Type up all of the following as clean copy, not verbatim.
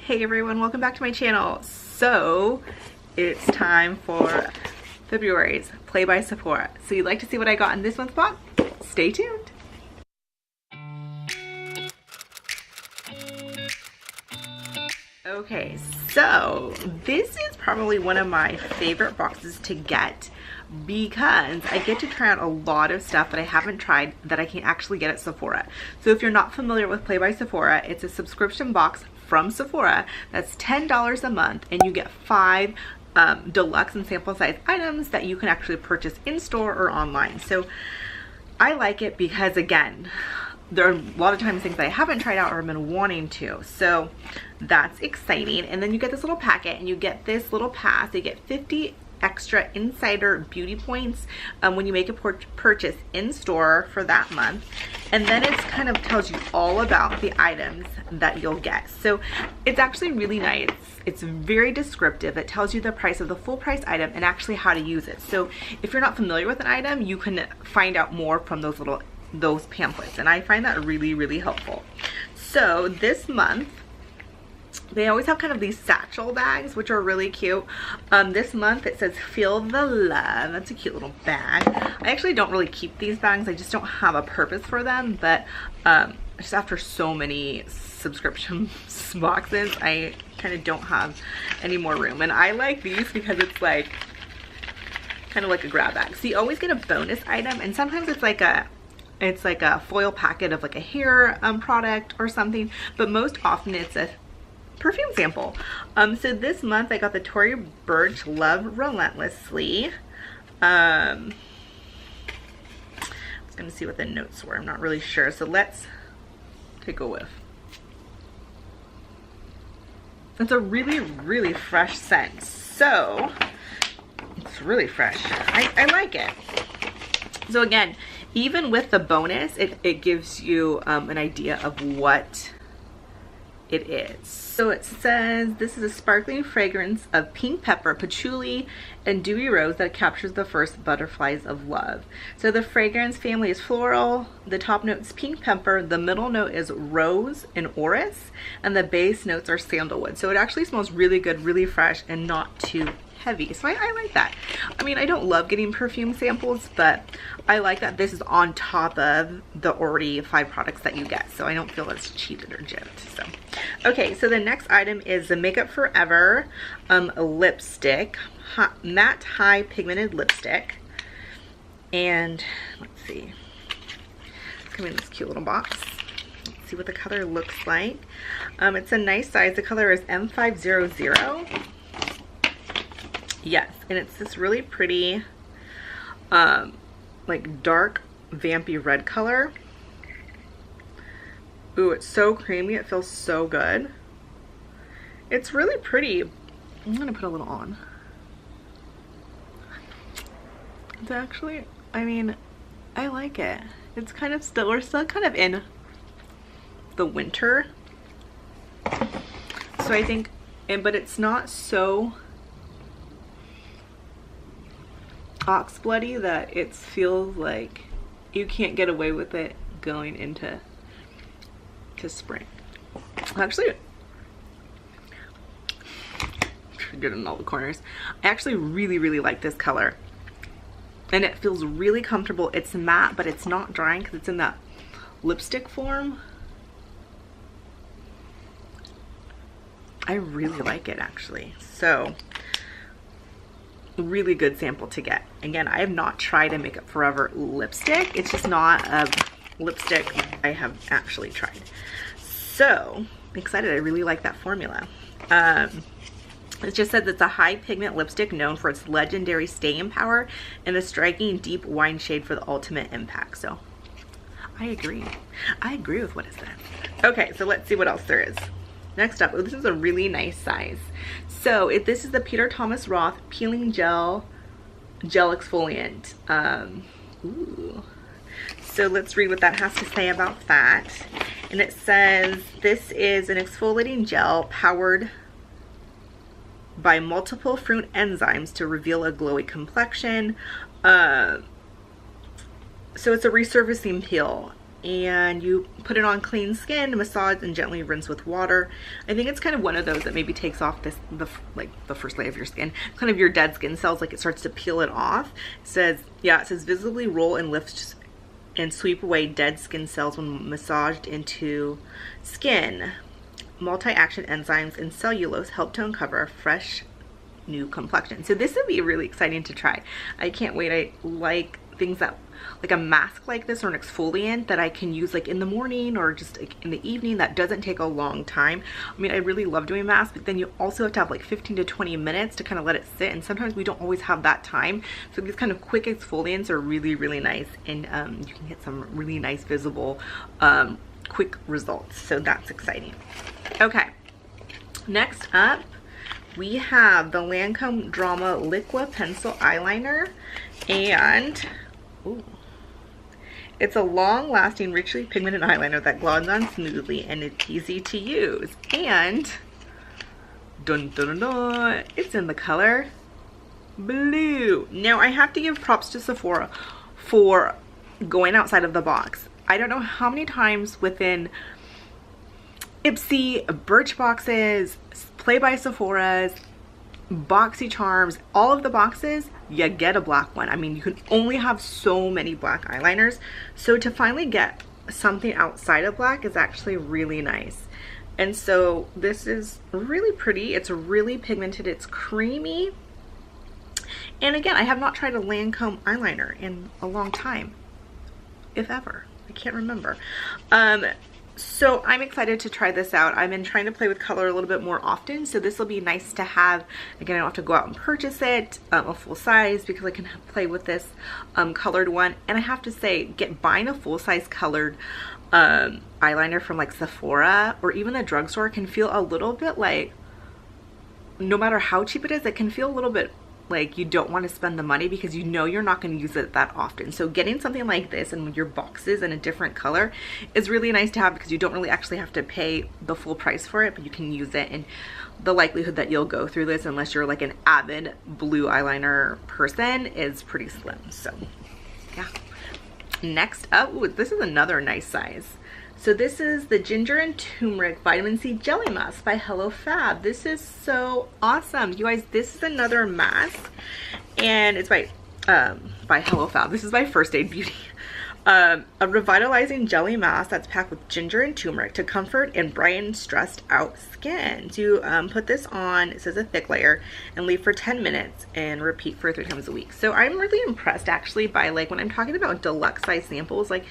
Hey everyone, welcome back to my channel. So it's time for February's Play by Sephora. So you'd like to see what I got in this month's box? Stay tuned. Okay, so this is probably one of my favorite boxes to get because I get to try out a lot of stuff that I haven't tried that I can actually get at Sephora. So if you're not familiar with Play by Sephora, it's a subscription box from Sephora that's $10 a month, and you get 5 deluxe and sample size items that you can actually purchase in store or online. So I like it because, again, there are a lot of times things that I haven't tried out or have been wanting to, so that's exciting. And then you get this little packet and you get this little pass. You get 50 extra insider beauty points when you make a purchase in store for that month, and then it kind of tells you all about the items that you'll get. So it's actually really nice. It's very descriptive. It tells you the price of the full price item and actually how to use it. So if you're not familiar with an item, you can find out more from those pamphlets, and I find that really helpful. So this month they always have kind of these satchel bags, which are really cute. This month it says Feel the Love. That's a cute little bag. I actually don't really keep these bags. I just don't have a purpose for them, but just after so many subscription boxes, I kind of don't have any more room. And I like these because it's like kind of like a grab bag. So you always get a bonus item, and sometimes it's like a foil packet of like a hair product or something, but most often it's a perfume sample. So this month I got the Tory Burch Love Relentlessly. I was gonna see what the notes were. I'm not really sure. So let's take a whiff. It's a really fresh scent. So it's really fresh. I like it. So again, even with the bonus, it gives you an idea of what it is. So it says this is a sparkling fragrance of pink pepper, patchouli, and dewy rose that captures the first butterflies of love. So the fragrance family is floral, the top note is pink pepper, the middle note is rose and orris, and the base notes are sandalwood. So it actually smells really good, really fresh, and not too heavy. So I like that. I mean, I don't love getting perfume samples, but I like that this is on top of the already 5 products that you get, so I don't feel that's cheated or gypped. So okay, so the next item is the Makeup Forever lipstick, matte high pigmented lipstick, and let's see, come in this cute little box. Let's see what the color looks like. It's a nice size. The color is M500. Yes, and it's this really pretty like dark vampy red color. Ooh, it's so creamy. It feels so good. It's really pretty. I'm gonna put a little on. It's actually, I mean, I like it. It's kind of still, we're still kind of in the winter, so I think, but it's not so ox bloody that it feels like you can't get away with it going into spring. Actually, good in all the corners. I actually really like this color, and it feels really comfortable. It's matte, but it's not drying because it's in that lipstick form. I really like it actually. So really good sample to get. Again, I have not tried a Makeup Forever lipstick. It's just not a lipstick I have actually tried. So I'm excited. I really like that formula. It just says it's a high pigment lipstick known for its legendary staying power and a striking deep wine shade for the ultimate impact. So I agree. I agree with what it said. Okay, so let's see what else there is. Next up, oh, this is a really nice size. So this is the Peter Thomas Roth Peeling Gel Exfoliant. Ooh. So let's read what that has to say about that. And it says this is an exfoliating gel powered by multiple fruit enzymes to reveal a glowy complexion. So it's a resurfacing peel. and you put it on clean skin, massage, and gently rinse with water. I think it's kind of one of those that maybe takes off the first layer of your skin, kind of your dead skin cells, like it starts to peel it off. It says visibly roll and lift and sweep away dead skin cells when massaged into skin. Multi-action enzymes and cellulose help to uncover a fresh new complexion. So this would be really exciting to try. I can't wait. I like things that, like a mask like this or an exfoliant that I can use like in the morning or just like in the evening, that doesn't take a long time. I mean, I really love doing masks, but then you also have to have like 15 to 20 minutes to kind of let it sit, and sometimes we don't always have that time. So these kind of quick exfoliants are really, really nice, and you can get some really nice visible quick results. So that's exciting. Okay, next up we have the Lancome Drama Liqua Pencil Eyeliner, and ooh, it's a long-lasting, richly pigmented eyeliner that glides on smoothly and it's easy to use. And dun, dun, dun, dun, it's in the color blue. Now I have to give props to Sephora for going outside of the box. I don't know how many times within Ipsy, Birchboxes, Play by Sephora's, BoxyCharms, all of the boxes, you get a black one. I mean, you can only have so many black eyeliners. So to finally get something outside of black is actually really nice. And so this is really pretty. It's really pigmented. It's creamy. And again, I have not tried a Lancome eyeliner in a long time, if ever. I can't remember. So I'm excited to try this out. I've been trying to play with color a little bit more often, so this will be nice to have. Again, I don't have to go out and purchase it a full size, because I can play with this colored one. And I have to say, buying a full size colored eyeliner from like Sephora or even the drugstore can feel a little bit like, no matter how cheap it is, it can feel a little bit like you don't want to spend the money because you know you're not going to use it that often. So getting something like this and your boxes in a different color is really nice to have, because you don't really actually have to pay the full price for it, but you can use it. And the likelihood that you'll go through this, unless you're like an avid blue eyeliner person, is pretty slim. So yeah. Next up, ooh, this is another nice size. So this is the Ginger and Turmeric Vitamin C Jelly Mask by Hello Fab. This is so awesome. You guys, this is another mask, and it's by Hello Fab. This is by First Aid Beauty. A revitalizing jelly mask that's packed with ginger and turmeric to comfort and brighten stressed out skin. So you put this on, it says a thick layer, and leave for 10 minutes and repeat for 3 times a week. So I'm really impressed actually by, like, when I'm talking about deluxe size samples, like,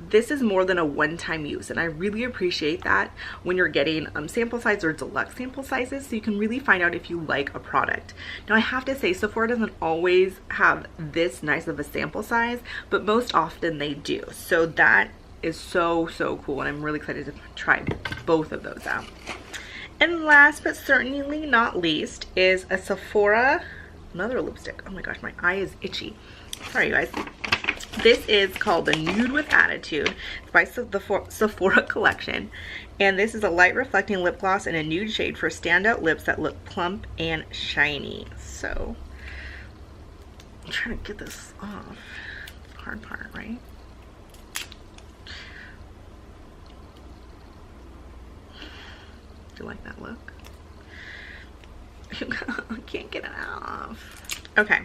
this is more than a one-time use, and I really appreciate that when you're getting sample size or deluxe sample sizes, so you can really find out if you like a product. Now I have to say, Sephora doesn't always have this nice of a sample size, but most often they do. So that is so cool, and I'm really excited to try both of those out. And last but certainly not least is a Sephora, another lipstick. Oh my gosh, my eye is itchy. Sorry, you guys. This is called the Nude with Attitude. It's by the Sephora collection. And this is a light reflecting lip gloss in a nude shade for standout lips that look plump and shiny. So, I'm trying to get this off. It's the hard part, right? Do you like that look? I can't get it off. Okay.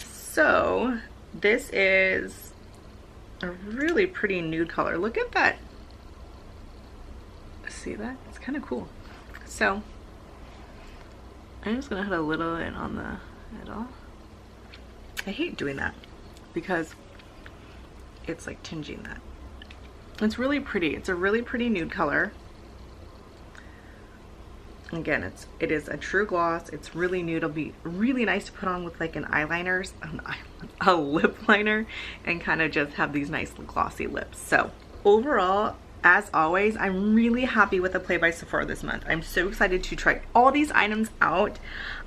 So, this is a really pretty nude color. Look at that. See that? It's kind of cool. So I'm just gonna hit a little bit on the middle. I hate doing that because it's like tinging that. It's really pretty. It's a really pretty nude color. Again, it is a true gloss. It's really nude. It'll be really nice to put on with like a lip liner, and kind of just have these nice glossy lips. So overall, as always, I'm really happy with the Play by Sephora this month. I'm so excited to try all these items out.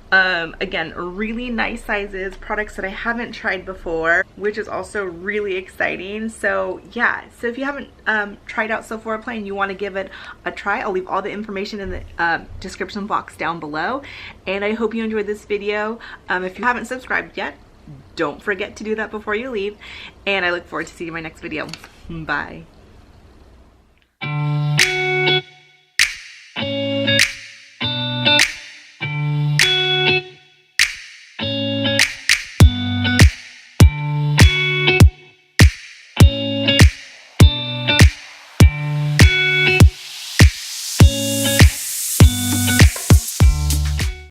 Again, really nice sizes, products that I haven't tried before, which is also really exciting. So yeah, so if you haven't tried out Sephora Play and you want to give it a try, I'll leave all the information in the description box down below. And I hope you enjoyed this video. If you haven't subscribed yet, don't forget to do that before you leave. And I look forward to seeing you in my next video. Bye.